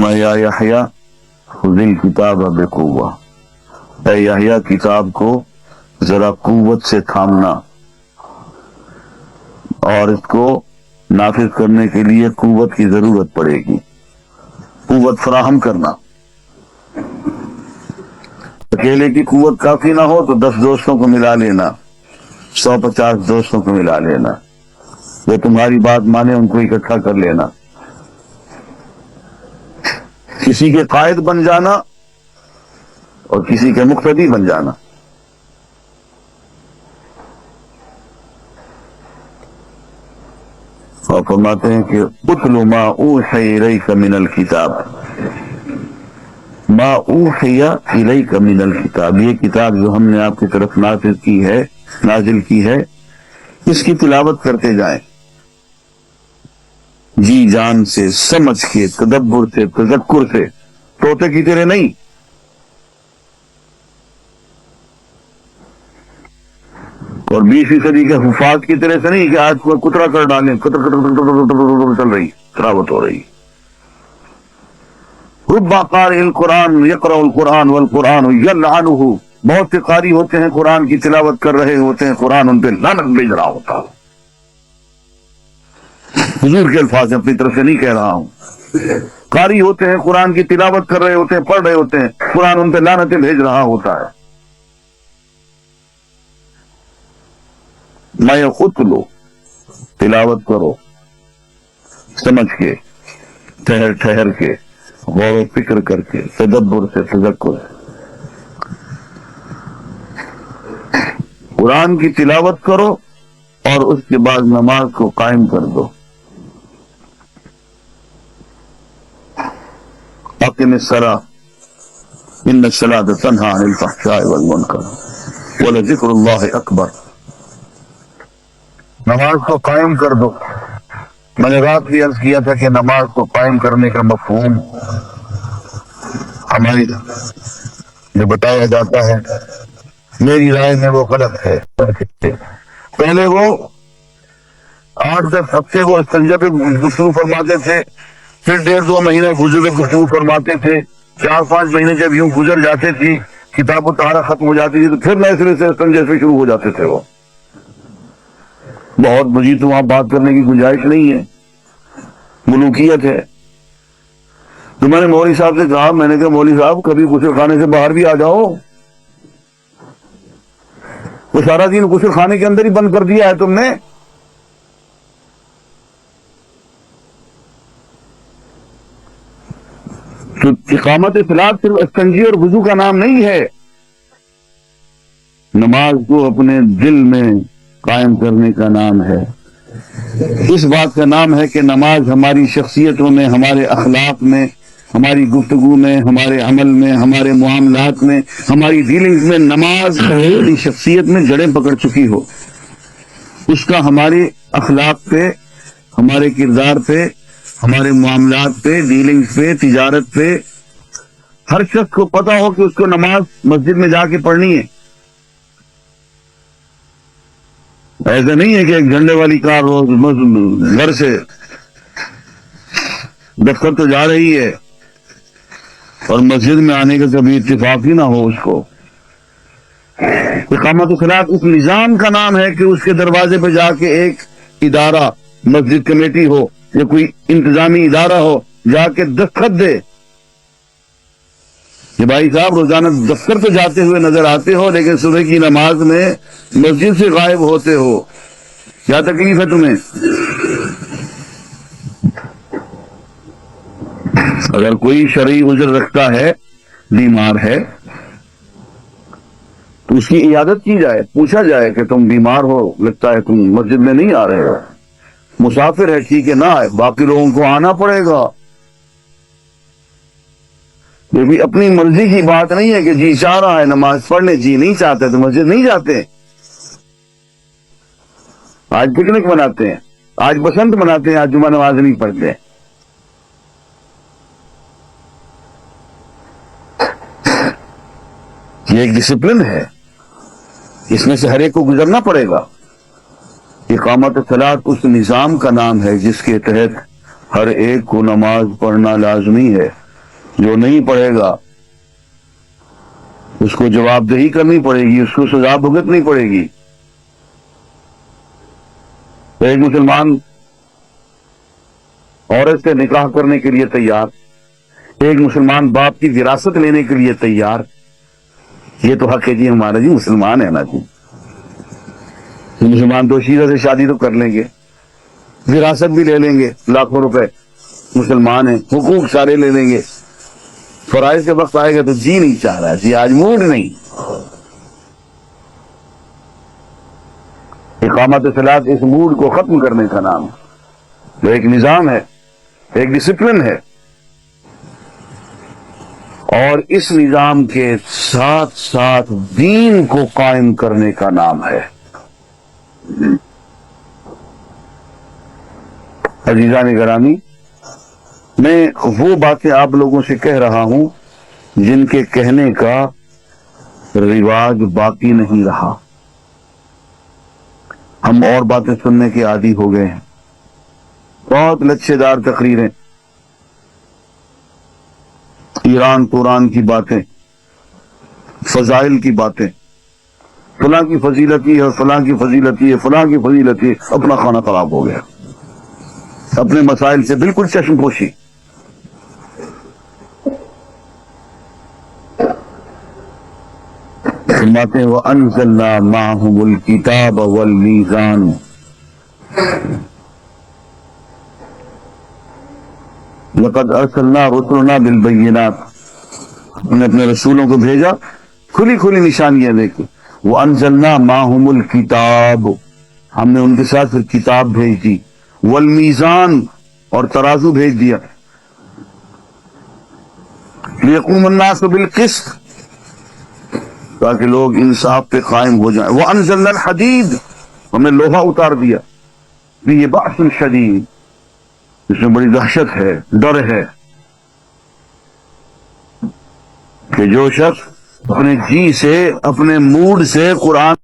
میں یا یحییٰ خذ الکتاب بقوہ، اے یحییٰ کتاب کو ذرا قوت سے تھامنا، اور اس کو نافذ کرنے کے لیے قوت کی ضرورت پڑے گی، قوت فراہم کرنا۔ اکیلے کی قوت کافی نہ ہو تو 10 دوستوں کو ملا لینا، 150 دوستوں کو ملا لینا، جو تمہاری بات مانے ان کو اکٹھا کر لینا، کسی کے قائد بن جانا اور کسی کے مقتدی بن جانا۔ اور فرماتے ہیں کہ اتل ما اوحی الیک من الکتاب، ما اوحی الیک من الکتاب، یہ کتاب جو ہم نے آپ کی طرف نازل کی ہے، اس کی تلاوت کرتے جائیں، جی جان سے، سمجھ کے، تدبر سے، تذکر سے، طوطے کی طرح نہیں۔ اور 20ویں صدی کے حفاظ کی طرح سے نہیں کہ آج کو کترا کر ڈالیں، چل رہی تلاوت ہو رہی۔ رب قارئ القرآن یقرأ القرآن والقرآن یلعنہ، بہت سے قاری ہوتے ہیں قرآن کی تلاوت کر رہے ہوتے ہیں، قرآن ان پہ لعنت بھیج رہا ہوتا ہے۔ حضور کے الفاظ اپنی طرف سے نہیں کہہ رہا ہوں، قاری ہوتے ہیں قرآن کی تلاوت کر رہے ہوتے ہیں، پڑھ رہے ہوتے ہیں، قرآن ان پہ لعنتیں بھیج رہا ہوتا ہے۔ میں خود لو، تلاوت کرو سمجھ کے، ٹھہر ٹھہر کے، غور و فکر کر کے، تدبر سے، تذکر سے۔ قرآن کی تلاوت کرو اور اس کے بعد نماز کو قائم کر دو۔ اقم الصلاۃ ان الصلاۃ تنہی عن الفحشاء والمنکر ولذکر اللہ اکبر، نماز کو قائم کر دو۔ میں نے رات بھی عرض کیا تھا کہ نماز کو قائم کرنے کا مفہوم ہماری جو بتایا جاتا ہے، میری رائے میں وہ غلط ہے۔ پہلے وہ 8-10 ہفتے وہ استنجا پہ گفتگو فرماتے تھے، پھر 1.5-2 مہینے وضو پہ گفتگو فرماتے تھے، 4-5 مہینے جب یوں گزر جاتے تھی، کتاب و طہارت ختم ہو جاتی تھی، تو پھر نئے سرے سے استنجا سے شروع ہو جاتے تھے۔ وہ بہت مزید تو وہاں بات کرنے کی گنجائش نہیں ہے، ملوکیت ہے۔ تو میں نے مولوی صاحب سے کہا، میں نے کہا مولوی صاحب کبھی غسل خانے سے باہر بھی آ جاؤ، وہ سارا دن غسل خانے کے اندر ہی بند کر دیا ہے تم نے۔ تو اقامت صلاۃ صرف استنجی اور وضو کا نام نہیں ہے، نماز کو اپنے دل میں قائم کرنے کا نام ہے۔ اس بات کا نام ہے کہ نماز ہماری شخصیتوں میں، ہمارے اخلاق میں، ہماری گفتگو میں، ہمارے عمل میں، ہمارے معاملات میں، ہماری ڈیلنگز میں نماز ہماری شخصیت میں جڑیں پکڑ چکی ہو، اس کا ہمارے اخلاق پہ، ہمارے کردار پہ، ہمارے معاملات پہ، ڈیلنگز پہ، تجارت پہ، ہر شخص کو پتا ہو کہ اس کو نماز مسجد میں جا کے پڑھنی ہے۔ ایسا نہیں ہے کہ ایک جھنڈے والی کار ہو، گھر سے دفتر تو جا رہی ہے اور مسجد میں آنے کا کبھی اتفاق ہی نہ ہو اس کو۔ اقامت صلاۃ اس نظام کا نام ہے کہ اس کے دروازے پہ جا کے ایک ادارہ، مسجد کمیٹی ہو یا کوئی انتظامی ادارہ ہو، جا کے دستخط دے کہ بھائی صاحب روزانہ دفتر پہ جاتے ہوئے نظر آتے ہو لیکن صبح کی نماز میں مسجد سے غائب ہوتے ہو، کیا تکلیف ہے تمہیں؟ اگر کوئی شرعی عذر رکھتا ہے، بیمار ہے، تو اس کی عیادت کی جائے، پوچھا جائے کہ تم بیمار ہو، لگتا ہے تم مسجد میں نہیں آ رہے ہو، مسافر ہے، ٹھیک ہے نہ آئے، باقی لوگوں کو آنا پڑے گا۔ یہ بھی اپنی مرضی کی بات نہیں ہے کہ جی چاہ رہا ہے نماز پڑھنے، جی نہیں چاہتے تو مسجد نہیں جاتے۔ آج پکنک مناتے ہیں، آج بسنت مناتے ہیں، آج جمعہ نماز نہیں پڑھتے۔ یہ ایک ڈسپلن ہے، اس میں سے ہر ایک کو گزرنا پڑے گا۔ اقامت صلاۃ اس نظام کا نام ہے جس کے تحت ہر ایک کو نماز پڑھنا لازمی ہے۔ جو نہیں پڑھے گا اس کو جواب دہی کرنی پڑے گی، اس کو سزا بھگتنی پڑے گی۔ ایک مسلمان عورت سے نکاح کرنے کے لیے تیار، ایک مسلمان باپ کی وراثت لینے کے لیے تیار، یہ تو حق ہے جی ہمارا، جی مسلمان ہے نا جی، مسلمان تو شیرہ سے شادی تو کر لیں گے، وراثت بھی لے لیں گے، لاکھوں روپے، مسلمان ہیں، حقوق سارے لے لیں گے۔ فرائض کے وقت آئے گا تو جی نہیں چاہ رہا، جی آج موڈ نہیں۔ اقامت صلاۃ اس موڈ کو ختم کرنے کا نام ہے، وہ ایک نظام ہے، ایک ڈسپلن ہے، اور اس نظام کے ساتھ ساتھ دین کو قائم کرنے کا نام ہے۔ عزیزان گرامی، میں وہ باتیں آپ لوگوں سے کہہ رہا ہوں جن کے کہنے کا رواج باقی نہیں رہا، ہم اور باتیں سننے کے عادی ہو گئے ہیں، بہت لچھے دار تقریریں، ایران قرآن کی باتیں، فضائل کی باتیں، فلاں کی فضیلت یہ ہے، فلاں کی فضیلت یہ ہے، فلاں کی فضیلت یہ، اپنا کھانا خراب ہو گیا، اپنے مسائل سے بالکل چشم پوشی۔ فرماتے ہیں وَأَنزَلْنَا مَعَهُمُ الْكِتَابَ وَالْمِيزَانَ، لَقَدْ أَرْسَلْنَا رُسُلَنَا بِالْبَيِّنَاتِ، ہم نے اپنے رسولوں کو بھیجا کھلی کھلی نشانیاں دے کے۔ وَأَنزَلْنَا مَعَهُمُ الْكِتَابَ، ہم نے ان کے ساتھ پھر کتاب بھیج دی، وَالْمِيزَانَ، اور ترازو بھیج دیا، لِيَقُومَ النَّاسُ بِالْقِسْطِ، تاکہ لوگ انصاف پہ قائم ہو جائیں۔ وَأَنزَلْنَا الْحَدِيدَ، ہم نے لوہا اتار دیا، یہ بأس شدید، اس میں بڑی دہشت ہے، ڈر ہے کہ جو شخص اپنے جی سے، اپنے موڈ سے قرآن